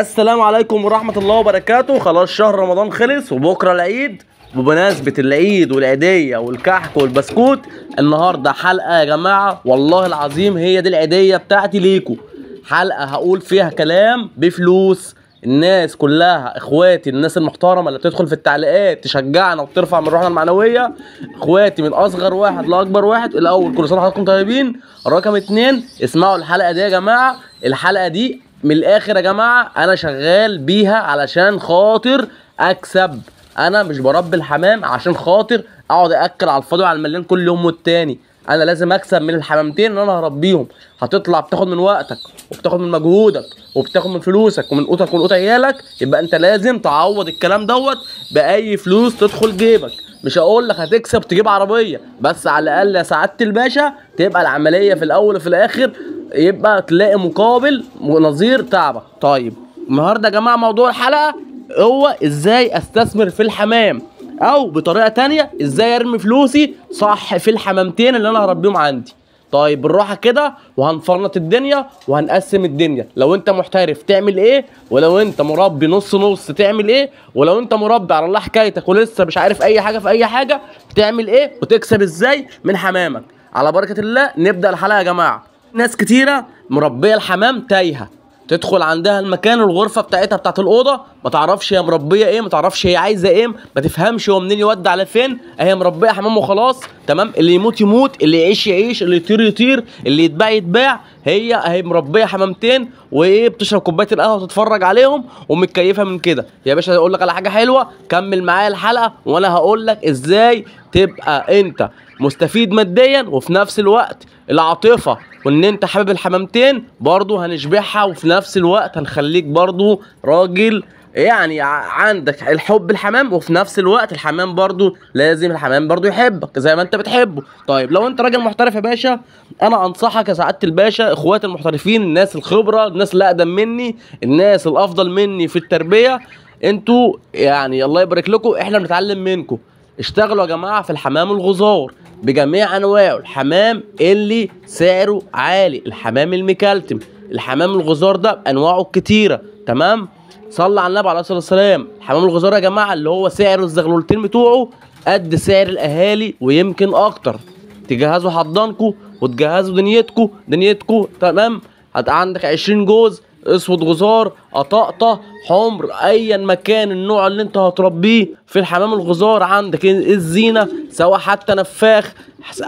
السلام عليكم ورحمة الله وبركاته. خلاص شهر رمضان خلص وبكرة العيد. بمناسبة العيد والعيدية والكحك والبسكوت، النهاردة حلقة يا جماعة والله العظيم هي دي العيدية بتاعتي ليكم. حلقة هقول فيها كلام بفلوس. الناس كلها اخواتي، الناس المحترمة اللي بتدخل في التعليقات تشجعنا وترفع من روحنا المعنوية، اخواتي من اصغر واحد لاكبر واحد، الاول كل سنة وحضراتكم طيبين. رقم 2، اسمعوا الحلقة دي يا جماعة. الحلقة دي من الاخر يا جماعه انا شغال بيها علشان خاطر اكسب. انا مش بربي الحمام عشان خاطر اقعد اكل على الفاضي وعلى المليان كل يوم والتاني. انا لازم اكسب من الحمامتين اللي انا هربيهم. هتطلع بتاخد من وقتك وبتاخد من مجهودك وبتاخد من فلوسك ومن قوتك ومن قوت عيالك، يبقى انت لازم تعوض الكلام دوت باي فلوس تدخل جيبك. مش هقول لك هتكسب تجيب عربيه، بس على الاقل يا سعاده الباشا تبقى العمليه في الاول وفي الاخر يبقى تلاقي مقابل نظير تعبك. طيب النهارده يا جماعه موضوع الحلقه هو ازاي استثمر في الحمام، او بطريقه تانية ازاي ارمي فلوسي صح في الحمامتين اللي انا هربيهم عندي. طيب بالراحه كده وهنفرنط الدنيا وهنقسم الدنيا. لو انت محترف تعمل ايه، ولو انت مربي نص نص تعمل ايه، ولو انت مربي على الله حكايتك ولسه مش عارف اي حاجه في اي حاجه تعمل ايه، وتكسب ازاي من حمامك. على بركه الله نبدا الحلقه يا جماعه. ناس كتيره مربيه الحمام تايهه، تدخل عندها المكان الغرفه بتاعتها بتاعت الاوضه ما تعرفش هي مربيه ايه، ما تعرفش هي عايزه ايه، ما تفهمش هو منين يودي على فين. هي مربيه حمام وخلاص، تمام. اللي يموت يموت، اللي يعيش يعيش، اللي يطير يطير، اللي يتباع يتباع. هي مربيه حمامتين وايه، بتشرب كوبايه القهوه وتتفرج عليهم ومتكيفه من كده. يا باشا هقول لك على حاجه حلوه، كمل معايا الحلقه وانا هقول لك ازاي تبقى انت مستفيد ماديا وفي نفس الوقت العاطفه وان انت حابب الحمامتين برضو هنشبعها، وفي نفس الوقت هنخليك برضو راجل يعني عندك الحب الحمام، وفي نفس الوقت الحمام برضو لازم الحمام برضو يحبك زي ما انت بتحبه. طيب لو انت راجل محترف يا باشا، انا انصحك يا سعاده الباشا، اخوات المحترفين، الناس الخبره، الناس اللي اقدم مني، الناس الافضل مني في التربيه، انتوا يعني الله يبارك لكم، احنا بنتعلم منكم. اشتغلوا يا جماعه في الحمام الغزار بجميع انواعه، الحمام اللي سعره عالي، الحمام المكلتم، الحمام الغزار ده بانواعه الكتيره، تمام. صلى على النبي عليه الصلاه والسلام. الحمام الغزار يا جماعه اللي هو سعر الزغلولتين بتوعه قد سعر الاهالي ويمكن اكتر. تجهزوا حضانكم وتجهزوا دنيتكم تمام. عندك 20 جوز اسود غزار، قطاقطه، حمر، ايا مكان النوع اللي انت هتربيه في الحمام الغزار. عندك الزينه سواء حتى نفاخ،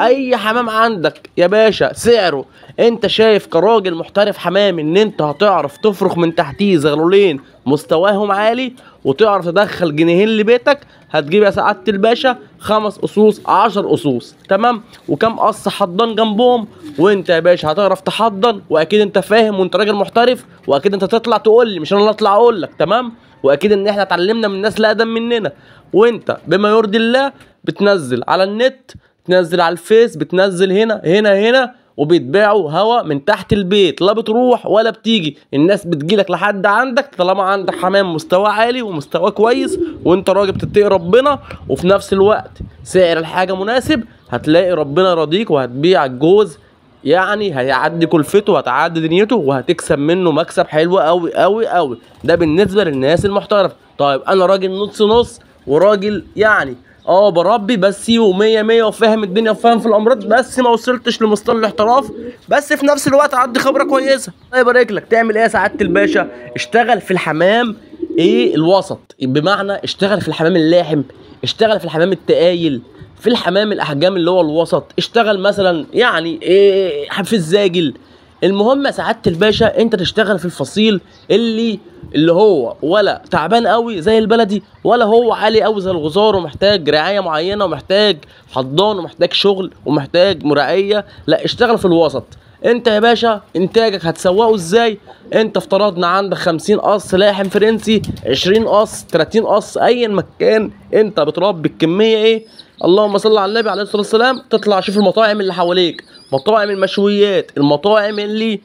اي حمام عندك يا باشا سعره انت شايف كراجل محترف حمام ان انت هتعرف تفرخ من تحتيه زغلولين مستواهم عالي وتعرف تدخل جنيهين لبيتك، هتجيب يا سعاده الباشا 5 قصوص 10 قصوص، تمام. وكم قص حضان جنبهم، وانت يا باشا هتعرف تحضن، واكيد انت فاهم وانت راجل محترف، واكيد انت تطلع تقول لي مش انا اللي اطلع اقول لك، تمام. واكيد ان احنا اتعلمنا من الناس اللي اقدم مننا. وانت بما يرضي الله بتنزل على النت، تنزل على الفيس، بتنزل هنا وبيتباعوا هوا من تحت البيت، لا بتروح ولا بتيجي، الناس بتجيلك لحد عندك طالما عندك حمام مستوى عالي ومستوى كويس وانت راجل بتتقي ربنا، وفي نفس الوقت سعر الحاجه مناسب، هتلاقي ربنا يرضيك وهتبيع الجوز يعني هيعدي كلفته وهتعدي دنيته وهتكسب منه مكسب حلو قوي قوي قوي. ده بالنسبه للناس المحترفه. طيب انا راجل نص نص وراجل يعني بربي بس ومية مية وفاهم الدنيا وفاهم في الامراض، بس ما وصلتش لمستوى الاحتراف، بس في نفس الوقت عندي خبره كويسه. الله يبارك لك. تعمل ايه يا سعاده الباشا؟ اشتغل في الحمام الوسط، بمعنى اشتغل في الحمام اللاحم، اشتغل في الحمام التقايل، في الحمام الاحجام اللي هو الوسط، اشتغل مثلا يعني في الزاجل. المهم يا سعاده الباشا انت تشتغل في الفصيل اللي هو ولا تعبان قوي زي البلدي، ولا هو عالي قوي زي الغزار ومحتاج رعايه معينه ومحتاج حضان ومحتاج شغل ومحتاج مراعيه. لا اشتغل في الوسط. انت يا باشا انتاجك هتسوقه ازاي؟ انت افترضنا عندك 50 قص لاحم فرنسي، 20 قص، 30 قص، ايا مكان انت بتربي الكميه ايه، اللهم صل على النبي عليه الصلاه والسلام. تطلع شوف المطاعم اللي حواليك، مطاعم المشويات، المطاعم اللي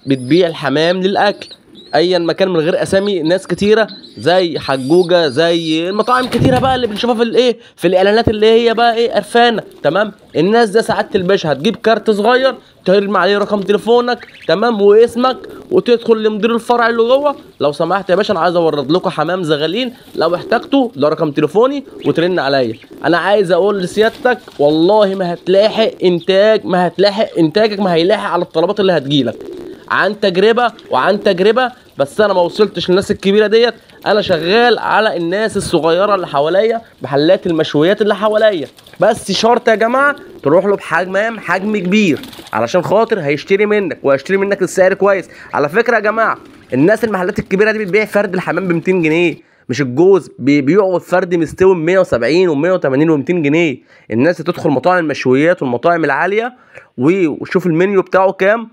بتبيع الحمام للاكل، ايا مكان من غير اسامي ناس كتيره زي حجوجه، زي المطاعم كتيره بقى اللي بنشوفها في الايه في الاعلانات اللي هي بقى ايه قرفانه. تمام، الناس ده سعاده الباشا هتجيب كارت صغير ترمي عليه رقم تليفونك تمام واسمك، وتدخل لمدير الفرع اللي جوه، لو سمحت يا باشا انا عايز اورد لكم حمام زغالين لو احتجتوا، ده رقم تليفوني وترن عليا. انا عايز اقول لسيادتك والله ما هتلاحق انتاج، ما هتلاحق انتاجك، ما هيلاحق على الطلبات اللي هتجيلك. عن تجربه وعن تجربه، بس انا ما وصلتش للناس الكبيره ديت، انا شغال على الناس الصغيره اللي حواليا، محلات المشويات اللي حواليا. بس شرط يا جماعه تروح له حجم كبير علشان خاطر هيشتري منك وهيشتري منك السعر كويس. على فكره يا جماعه الناس المحلات الكبيره دي بتبيع فرد الحمام ب 200 جنيه، مش الجوز، بيبيعوا الفرد مستوي ب 170 و180 و200 جنيه. الناس تدخل مطاعم المشويات والمطاعم العاليه وشوف المنيو بتاعه كام،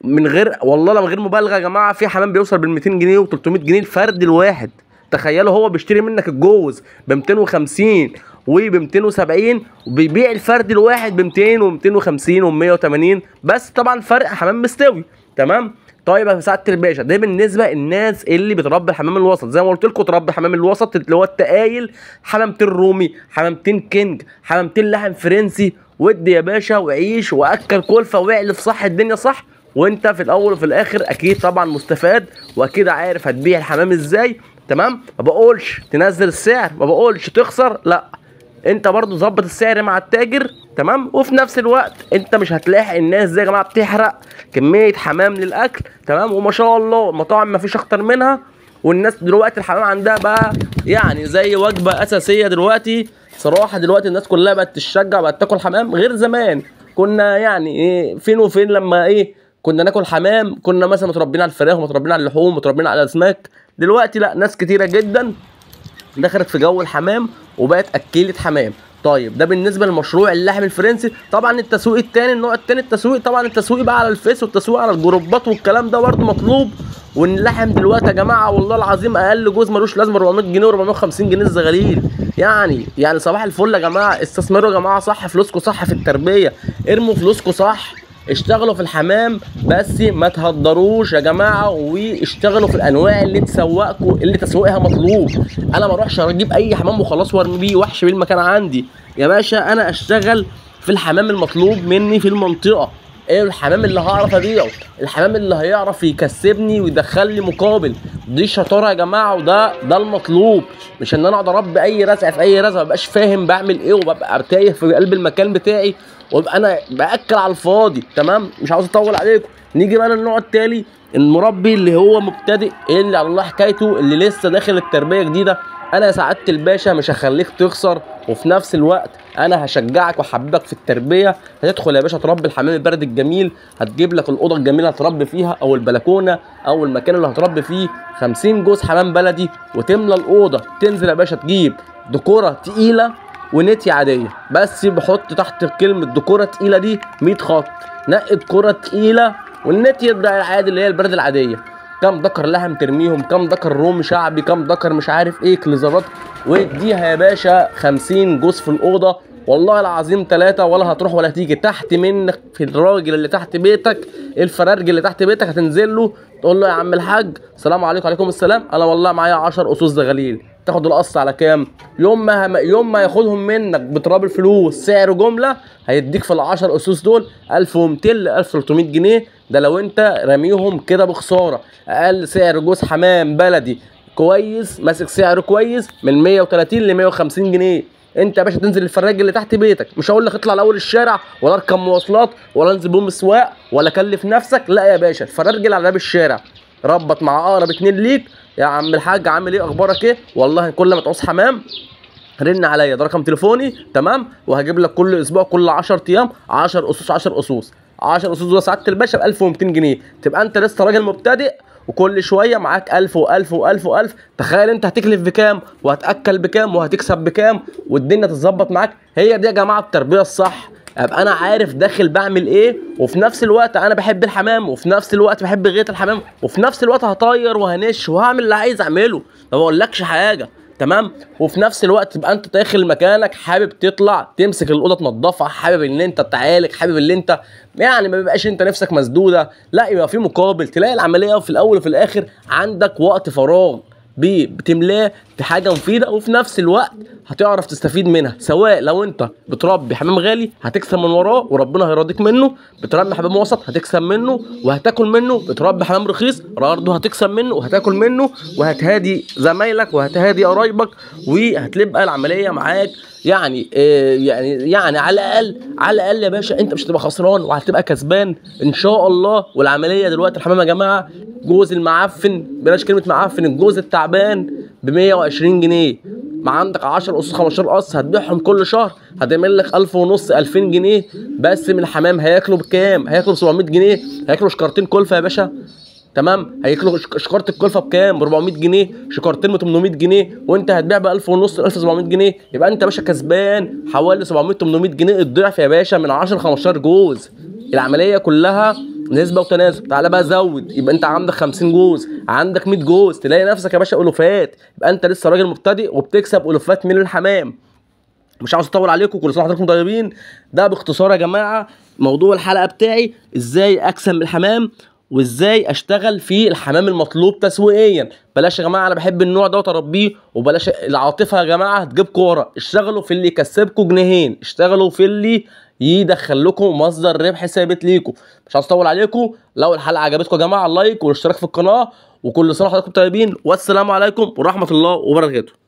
من غير والله لا من غير مبالغه يا جماعه، في حمام بيوصل بال 200 جنيه و300 جنيه الفرد الواحد. تخيلوا هو بيشتري منك الجوز ب 250 وب 270 وبيبيع الفرد الواحد ب 200 و250 و180، بس طبعا فرق حمام مستوي. تمام. طيب يا سعاده الباشا ده بالنسبه للناس اللي بتربي الحمام الوسط، زي ما قلت لكم تربي الحمام الوسط اللي هو التقايل، حمامتين رومي، حمامتين كينج، حمامتين لحم فرنسي، ودي يا باشا وعيش واكل كلفه واعلف صح الدنيا صح، وانت في الاول وفي الاخر اكيد طبعا مستفاد واكيد عارف هتبيع الحمام ازاي. تمام. ما بقولش تنزل السعر، ما بقولش تخسر، لا انت برضو ظبط السعر مع التاجر. تمام. وفي نفس الوقت انت مش هتلاقي الناس زي يا جماعه بتحرق كميه حمام للاكل. تمام. وما شاء الله المطاعم ما فيش اكتر منها، والناس دلوقتي الحمام عندها بقى يعني زي وجبه اساسيه دلوقتي. صراحه دلوقتي الناس كلها بقت تشجع بقت تاكل حمام، غير زمان كنا يعني ايه فين وفين لما ايه كنا ناكل حمام، كنا مثلا متربيين على الفراخ ومتربيين على اللحوم ومتربيين على الاسماك. دلوقتي لا، ناس كتيره جدا دخلت في جو الحمام وبقت اكيله حمام. طيب ده بالنسبه للمشروع اللحم الفرنسي. طبعا التسويق الثاني، النوع الثاني التسويق، طبعا التسويق بقى على الفيس والتسويق على الجروبات والكلام ده برضه مطلوب. وان اللحم دلوقتي يا جماعه والله العظيم اقل جوز ملوش لازمه 400 جنيه و450 جنيه الزغاليل. يعني صباح الفل يا جماعه، استثمروا يا جماعه صح فلوسكم، صح في التربيه، ارموا فلوسكم صح، اشتغلوا في الحمام بس ما تهدروش يا جماعه، واشتغلوا في الانواع اللي تسوقكم اللي تسويقها مطلوب. انا ما اروحش اجيب اي حمام وخلاص وارمي بيه وحش بيه المكان عندي يا باشا، انا اشتغل في الحمام المطلوب مني في المنطقه، ايه الحمام اللي هعرف ابيعه، الحمام اللي هيعرف يكسبني ويدخل لي مقابل. دي شطاره يا جماعه، وده المطلوب، مش ان انا اقعد اربي اي رزع في اي رزع ما ببقاش فاهم بعمل ايه وببقى تايه في قلب المكان بتاعي وابقى انا باكل على الفاضي. تمام. مش عاوز اطول عليكم. نيجي بقى للنوع التالي، المربي اللي هو مبتدئ، اللي على الله حكايته، اللي لسه داخل التربيه جديده. انا يا سعاده الباشا مش هخليك تخسر، وفي نفس الوقت انا هشجعك واحببك في التربيه. هتدخل يا باشا تربي الحمام البرد الجميل، هتجيب لك الاوضه الجميله هتربي فيها او البلكونه او المكان اللي هتربي فيه 50 جوز حمام بلدي، وتملى الاوضه. تنزل يا باشا تجيب ديكوره تقيله ونتي عاديه، بس بحط تحت كلمه ديكوره تقيله دي 100 خط، نقي ديكوره تقيله، والنتي العادي اللي هي البرد العاديه. كام دكر لحم ترميهم، كام دكر رومي شعبي، كام دكر مش عارف ايه كليزرات، واديها يا باشا 50 جوز في الاوضه. والله العظيم 3 ولا هتروح ولا هتيجي تحت منك في الراجل اللي تحت بيتك، الفرارج اللي تحت بيتك، هتنزل له تقول له يا عم الحاج السلام عليكم. وعليكم السلام، انا والله معايا 10 اسوس زغاليل، تاخد القص على كام؟ يوم ما ياخدهم منك بتراب الفلوس سعر جمله، هيديك في ال10 اسوس دول 1200 ل 1300 جنيه. ده لو انت راميهم كده بخساره. اقل سعر جوز حمام بلدي كويس ماسك سعر كويس من 130 ل 150 جنيه. انت يا باشا تنزل الفراج اللي تحت بيتك، مش هقول لك اطلع لاول الشارع ولا اركب مواصلات ولا انزل بوم سواق ولا كلف نفسك، لا يا باشا الفراج اللي على باب الشارع، ربط مع اقرب 2 ليك. يا عم الحاج عامل ايه، اخبارك ايه، والله كل ما تعوز حمام رن عليا، ده رقم تليفوني. تمام. وهجيب لك كل اسبوع كل 10 ايام 10 اسوس 10 اسوس 10 اسوس دول سعاده الباشا ب 1200 جنيه. تبقى انت لسه راجل مبتدئ وكل شويه معاك 1000 و1000 و1000 و1000. تخيل انت هتكلف بكام وهتاكل بكام وهتكسب بكام والدنيا تتظبط معاك. هي دي يا جماعه التربيه الصح، ابقى انا عارف داخل بعمل ايه، وفي نفس الوقت انا بحب الحمام، وفي نفس الوقت بحب غايه الحمام، وفي نفس الوقت هطير وهنش وهعمل اللي عايز اعمله، ما بقولكش حاجه. تمام. وفي نفس الوقت تبقى انت داخل مكانك حابب تطلع تمسك الاوضه تنظفها، حابب ان انت تعالج، حابب ان انت يعني ما بيبقاش انت نفسك مسدوده، لا يبقى في مقابل، تلاقي العمليه في الاول وفي الاخر عندك وقت فراغ بتملاه في حاجه مفيده، وفي نفس الوقت هتعرف تستفيد منها. سواء لو انت بتربي حمام غالي هتكسب من وراه وربنا هيرضيك منه، بتربي حمام وسط هتكسب منه وهتاكل منه، بتربي حمام رخيص برضه هتكسب منه وهتاكل منه، وهتهادي زمايلك وهتهادي قرايبك، وهتبقى العمليه معاك يعني يعني على الاقل يا باشا انت مش هتبقى خسران وهتبقى كسبان ان شاء الله. والعمليه دلوقتي الحمام يا جماعه جوز المعفن، بلاش كلمه معفن، الجوز التعبان ب 120 جنيه. ما عندك 10 قص 15 قص هتبيعهم كل شهر هتعمل لك 1000 ونص 2000 جنيه بس من الحمام. هياكلوا بكام؟ هياكلوا 700 جنيه، هياكلوا شكارتين كلفه يا باشا. تمام. هياكلوا شكاره الكلفه بكام؟ ب 400 جنيه، شكارتين ب 800 جنيه، وانت هتبيع ب 1000 ونص 1700 جنيه. يبقى انت يا باشا كسبان حوالي 700 800 جنيه، الضعف يا باشا من 10 15 جوز. العمليه كلها نسبه وتناسب. تعالى بقى زود، يبقى انت عندك 50 جوز، عندك 100 جوز، تلاقي نفسك يا باشا الوفات. يبقى انت لسه راجل مبتدئ وبتكسب الوفات من الحمام. مش عاوز اطول عليكم، كل سنه وحضراتكم طيبين. ده باختصار يا جماعه موضوع الحلقه بتاعي، ازاي اكسب من الحمام وازاي اشتغل في الحمام المطلوب تسويقيا. بلاش يا جماعه، انا بحب النوع ده وتربيه، وبلاش العاطفه يا جماعه هتجيبكم ورا. اشتغلوا في اللي يكسبكم جنيهين، اشتغلوا في اللي يدخل لكم مصدر ربح ثابت ليكم. مش عاوز اطول عليكم. لو الحلقه عجبتكم يا جماعه اللايك والاشتراك في القناه، وكل سنه وحضراتكم طيبين، والسلام عليكم ورحمه الله وبركاته.